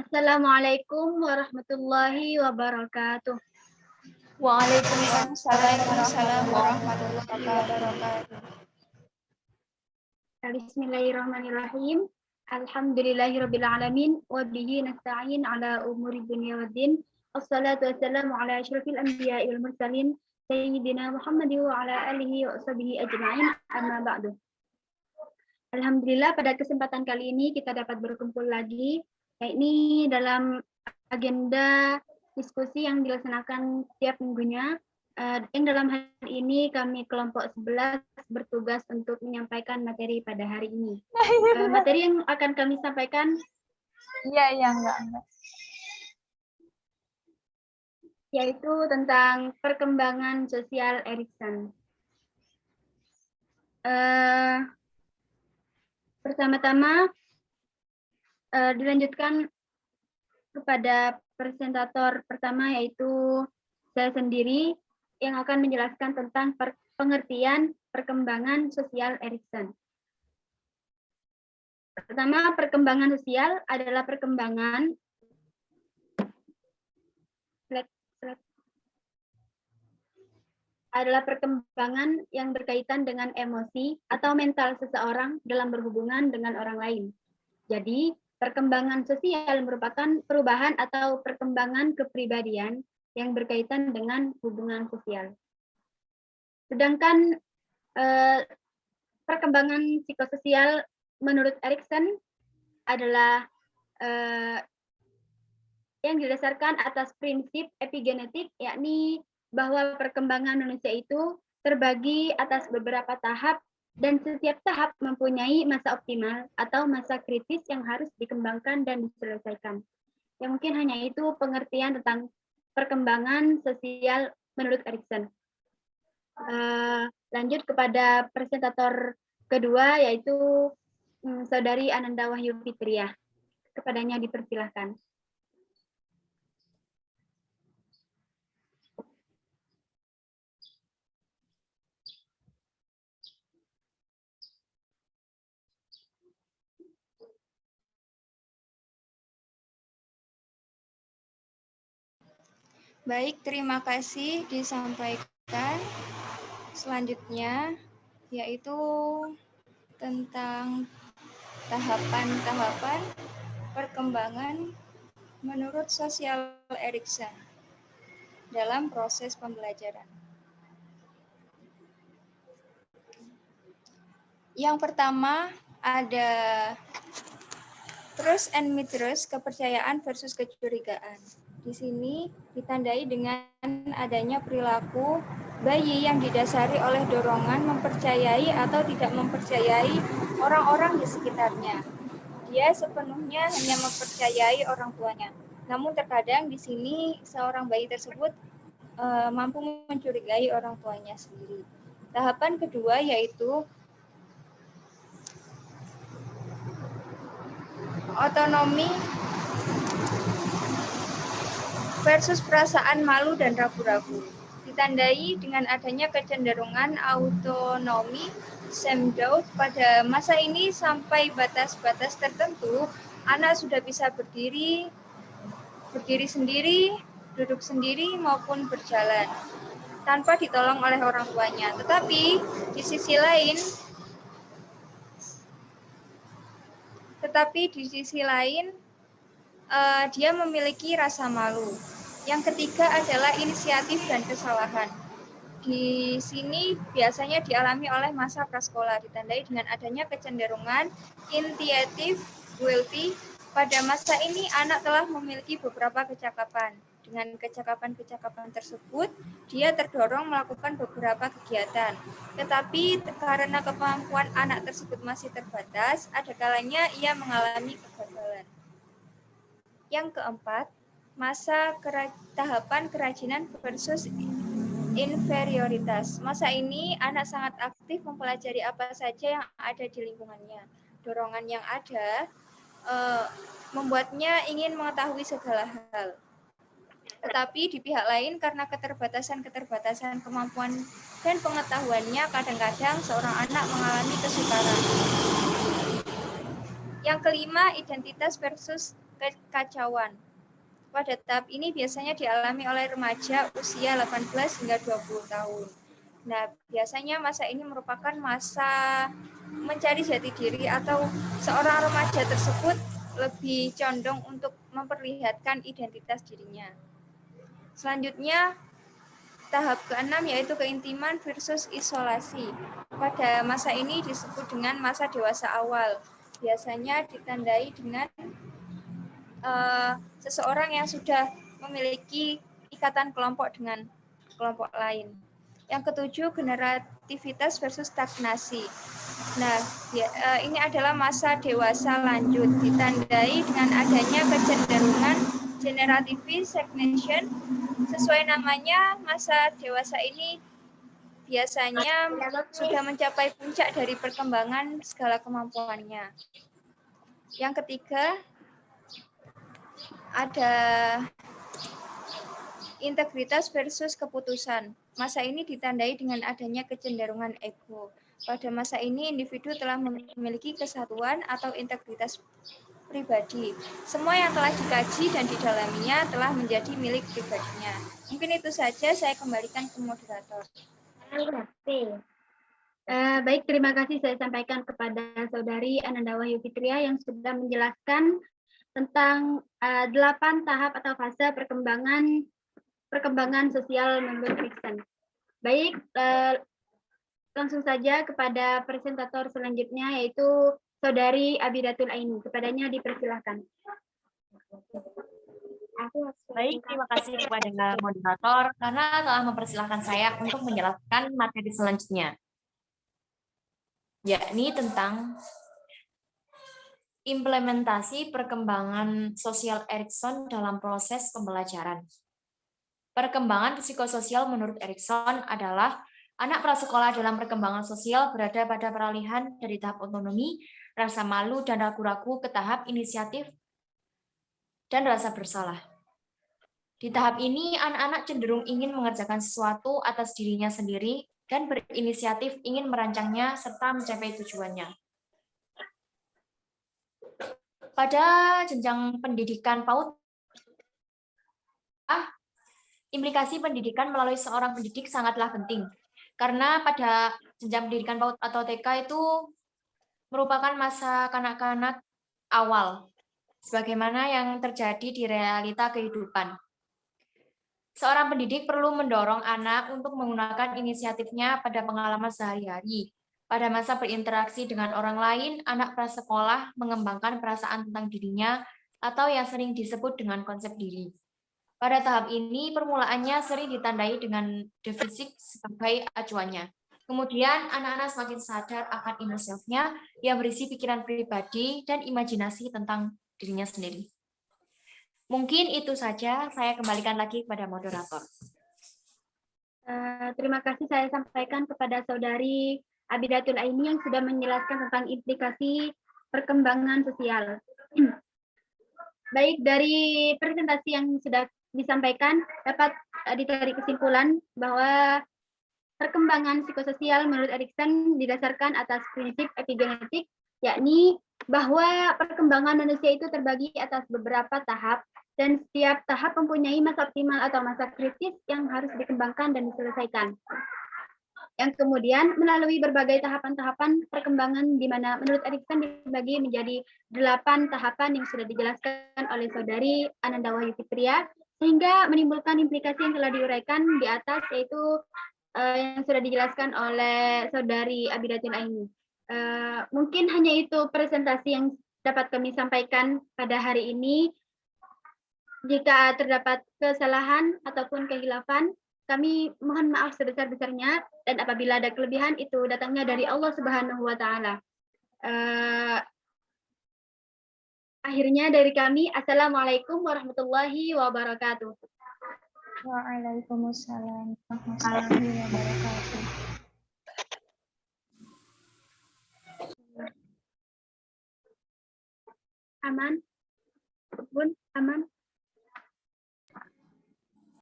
Assalamualaikum warahmatullahi wabarakatuh. Waalaikumsalam warahmatullahi wabarakatuh. Bismillahirrahmanirrahim. Alhamdulillahirrabbilalamin. Wabihi nasta'in ala umuri dunia waddin. Assalatu wassalamu ala asyrafil anbiya'i wal mursalin. Sayyidina Muhammadin wa ala alihi wa sahbihi ajma'in. Amma ba'du. Alhamdulillah pada kesempatan kali ini kita dapat berkumpul lagi, yakni dalam agenda diskusi yang dilaksanakan setiap minggunya. Yang dalam hal ini kami kelompok 11 bertugas untuk menyampaikan materi pada hari ini. Materi yang akan kami sampaikan enggak. Yaitu tentang perkembangan sosial Erikson. Pertama-tama dilanjutkan kepada presentator pertama, yaitu saya sendiri yang akan menjelaskan tentang pengertian perkembangan sosial Erikson. Pertama, perkembangan sosial adalah perkembangan yang berkaitan dengan emosi atau mental seseorang dalam berhubungan dengan orang lain. Jadi, perkembangan sosial merupakan perubahan atau perkembangan kepribadian yang berkaitan dengan hubungan sosial. Sedangkan perkembangan psikososial menurut Erikson adalah yang didasarkan atas prinsip epigenetik, yakni bahwa perkembangan manusia itu terbagi atas beberapa tahap dan setiap tahap mempunyai masa optimal atau masa kritis yang harus dikembangkan dan diselesaikan. Ya, mungkin hanya itu pengertian tentang perkembangan sosial menurut Erikson. Lanjut kepada presentator kedua, yaitu Saudari Ananda Wahyu Fitriah. Kepadanya dipersilahkan. Baik, terima kasih disampaikan. Selanjutnya yaitu tentang tahapan-tahapan perkembangan menurut sosial Erikson dalam proses pembelajaran. Yang pertama ada trust and mistrust, kepercayaan versus kecurigaan. Di sini ditandai dengan adanya perilaku bayi yang didasari oleh dorongan mempercayai atau tidak mempercayai orang-orang di sekitarnya. Dia sepenuhnya hanya mempercayai orang tuanya. Namun terkadang di sini seorang bayi tersebut mampu mencurigai orang tuanya sendiri. Tahapan kedua yaitu otonomi versus perasaan malu dan ragu-ragu. Ditandai dengan adanya kecenderungan autonomi self-doubt. Pada masa ini sampai batas-batas tertentu, anak sudah bisa berdiri sendiri, duduk sendiri maupun berjalan tanpa ditolong oleh orang tuanya. Tetapi di sisi lain dia memiliki rasa malu. Yang ketiga adalah inisiatif dan kesalahan. Di sini biasanya dialami oleh masa prasekolah, ditandai dengan adanya kecenderungan initiative guilty. Pada masa ini anak telah memiliki beberapa kecakapan. Dengan kecakapan-kecakapan tersebut, dia terdorong melakukan beberapa kegiatan. Tetapi karena kemampuan anak tersebut masih terbatas, ada kalanya ia mengalami kegagalan. Yang keempat, tahapan kerajinan versus inferioritas. Masa ini anak sangat aktif mempelajari apa saja yang ada di lingkungannya. Dorongan yang ada membuatnya ingin mengetahui segala hal. Tetapi di pihak lain karena keterbatasan kemampuan dan pengetahuannya, kadang-kadang seorang anak mengalami kesukaran. Yang kelima, identitas versus kekacauan. Pada tahap ini biasanya dialami oleh remaja usia 18 hingga 20 tahun. Nah, biasanya masa ini merupakan masa mencari jati diri atau seorang remaja tersebut lebih condong untuk memperlihatkan identitas dirinya. Selanjutnya, tahap ke-6 yaitu keintiman versus isolasi. Pada masa ini disebut dengan masa dewasa awal. Biasanya ditandai dengan seseorang yang sudah memiliki ikatan kelompok dengan kelompok lain. Yang ketujuh, generativitas versus stagnasi. Nah, ini adalah masa dewasa lanjut, ditandai dengan adanya kecenderungan generative stagnation. Sesuai namanya, masa dewasa ini biasanya sudah mencapai puncak dari perkembangan segala kemampuannya. Yang ketiga, ada integritas versus keputusan. Masa ini ditandai dengan adanya kecenderungan ego. Pada masa ini, individu telah memiliki kesatuan atau integritas pribadi. Semua yang telah dikaji dan didalaminya telah menjadi milik pribadinya. Mungkin itu saja, saya kembalikan ke moderator. Baik, terima kasih saya sampaikan kepada Saudari Ananda Wahyu Fitria yang sudah menjelaskan tentang 8 tahap atau fase perkembangan sosial menurut Erikson. Baik, langsung saja kepada presentator selanjutnya yaitu Saudari Abidatul Aini. Kepadanya dipersilahkan. Baik, terima kasih kepada moderator karena telah mempersilahkan saya untuk menjelaskan materi selanjutnya, yakni tentang implementasi perkembangan sosial Erikson dalam proses pembelajaran. Perkembangan psikososial menurut Erikson adalah anak prasekolah dalam perkembangan sosial berada pada peralihan dari tahap otonomi, rasa malu dan ragu-ragu ke tahap inisiatif dan rasa bersalah. Di tahap ini, anak-anak cenderung ingin mengerjakan sesuatu atas dirinya sendiri dan berinisiatif ingin merancangnya serta mencapai tujuannya. Pada jenjang pendidikan PAUD, implikasi pendidikan melalui seorang pendidik sangatlah penting. Karena pada jenjang pendidikan PAUD atau TK itu merupakan masa kanak-kanak awal, sebagaimana yang terjadi di realita kehidupan. Seorang pendidik perlu mendorong anak untuk menggunakan inisiatifnya pada pengalaman sehari-hari. Pada masa berinteraksi dengan orang lain, anak prasekolah mengembangkan perasaan tentang dirinya atau yang sering disebut dengan konsep diri. Pada tahap ini, permulaannya sering ditandai dengan defisit sebagai acuannya. Kemudian, anak-anak semakin sadar akan inner self-nya yang berisi pikiran pribadi dan imajinasi tentang dirinya sendiri. Mungkin itu saja, saya kembalikan lagi kepada moderator. Terima kasih saya sampaikan kepada Saudari Abidatul Aini yang sudah menjelaskan tentang implikasi perkembangan sosial. Baik, dari presentasi yang sudah disampaikan dapat ditarik kesimpulan bahwa perkembangan psikososial menurut Erikson didasarkan atas prinsip epigenetik, yakni bahwa perkembangan manusia itu terbagi atas beberapa tahap dan setiap tahap mempunyai masa optimal atau masa kritis yang harus dikembangkan dan diselesaikan. Yang kemudian melalui berbagai tahapan-tahapan perkembangan di mana menurut Erikson dibagi menjadi 8 tahapan yang sudah dijelaskan oleh Saudari Ananda Wahyu Fitria, sehingga menimbulkan implikasi yang telah diuraikan di atas, yaitu yang sudah dijelaskan oleh Saudari Abidatul Aini. Mungkin hanya itu presentasi yang dapat kami sampaikan pada hari ini. Jika terdapat kesalahan ataupun kehilafan, kami mohon maaf sebesar-besarnya, dan apabila ada kelebihan itu datangnya dari Allah Subhanahu wa Ta'ala. Akhirnya dari kami, Assalamualaikum warahmatullahi wabarakatuh. Waalaikumsalam warahmatullahi wabarakatuh. Aman? Bun, aman?